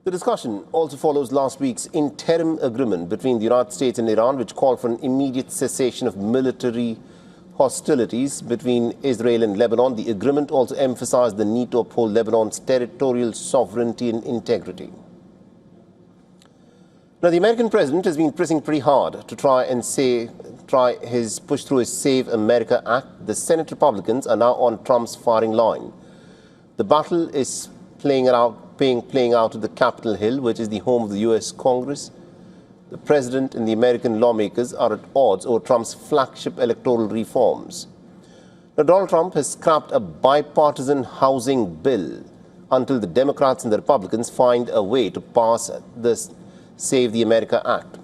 The discussion also follows last week's interim agreement between the United States and Iran, which called for an immediate cessation of military hostilities between Israel and Lebanon. The agreement also emphasized the need to uphold Lebanon's territorial sovereignty and integrity. Now, the American president has been pressing pretty hard to try his push through his Save America Act. The Senate Republicans are now on Trump's firing line. The battle is playing out at the Capitol Hill, which is the home of the U.S. Congress. The president and the American lawmakers are at odds over Trump's flagship electoral reforms. Now, Donald Trump has scrapped a bipartisan housing bill until the Democrats and the Republicans find a way to pass the Save the America Act.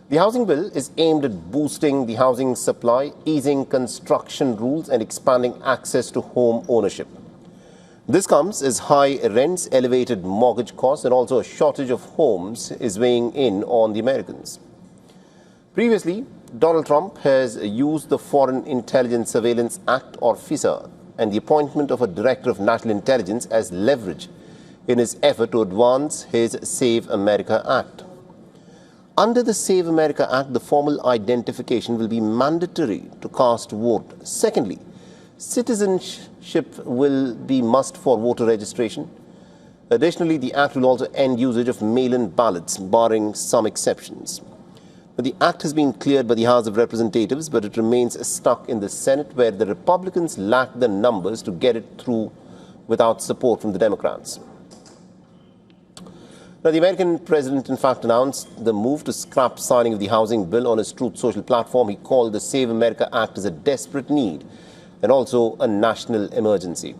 The housing bill is aimed at boosting the housing supply, easing construction rules, and expanding access to home ownership. This comes as high rents, elevated mortgage costs, and also a shortage of homes is weighing in on the Americans. Previously, Donald Trump has used the Foreign Intelligence Surveillance Act, or FISA, and the appointment of a Director of National Intelligence as leverage in his effort to advance his Save America Act. Under the Save America Act, the formal identification will be mandatory to cast vote. Secondly, citizenship will be must for voter registration. Additionally, the Act will also end usage of mail-in ballots, barring some exceptions. The Act has been cleared by the House of Representatives, but it remains stuck in the Senate, where the Republicans lack the numbers to get it through without support from the Democrats. Now, the American president, in fact, announced the move to scrap signing of the housing bill on his Truth Social platform. He called the Save America Act as a desperate need and also a national emergency.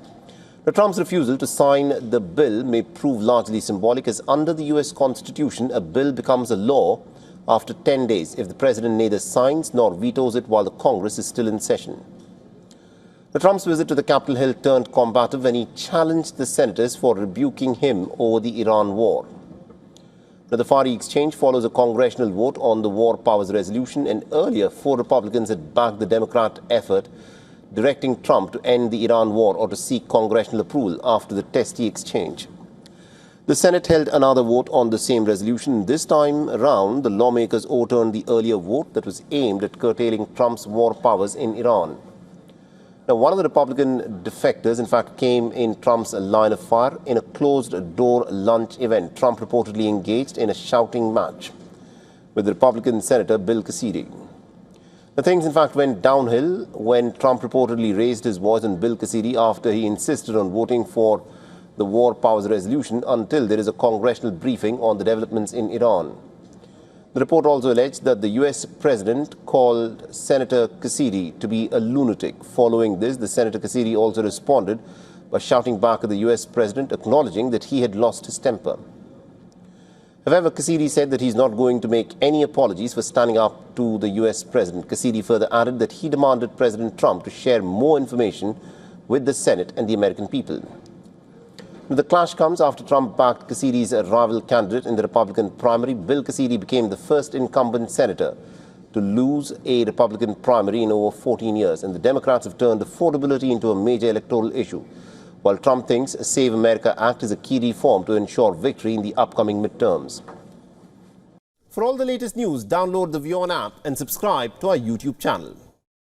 Now, Trump's refusal to sign the bill may prove largely symbolic, as under the U.S. Constitution, a bill becomes a law after 10 days if the president neither signs nor vetoes it while the Congress is still in session. Now, Trump's visit to the Capitol Hill turned combative when he challenged the senators for rebuking him over the Iran war. Now, the fiery exchange follows a congressional vote on the War Powers Resolution, and earlier 4 Republicans had backed the Democrat effort directing Trump to end the Iran war or to seek congressional approval after the testy exchange. The Senate held another vote on the same resolution. This time around, the lawmakers overturned the earlier vote that was aimed at curtailing Trump's war powers in Iran. Now, one of the Republican defectors, in fact, came in Trump's line of fire. In a closed-door lunch event, Trump reportedly engaged in a shouting match with the Republican Senator Bill Cassidy. The things, in fact, went downhill when Trump reportedly raised his voice on Bill Cassidy after he insisted on voting for the War Powers Resolution until there is a congressional briefing on the developments in Iran. The report also alleged that the U.S. president called Senator Cassidy to be a lunatic. Following this, the Senator Cassidy also responded by shouting back at the U.S. president, acknowledging that he had lost his temper. However, Cassidy said that he's not going to make any apologies for standing up to the U.S. president. Cassidy further added that he demanded President Trump to share more information with the Senate and the American people. The clash comes after Trump backed Cassidy's rival candidate in the Republican primary. Bill Cassidy became the first incumbent senator to lose a Republican primary in over 14 years, and the Democrats have turned affordability into a major electoral issue, while Trump thinks a Save America Act is a key reform to ensure victory in the upcoming midterms. For all the latest news, download the WION app and subscribe to our YouTube channel.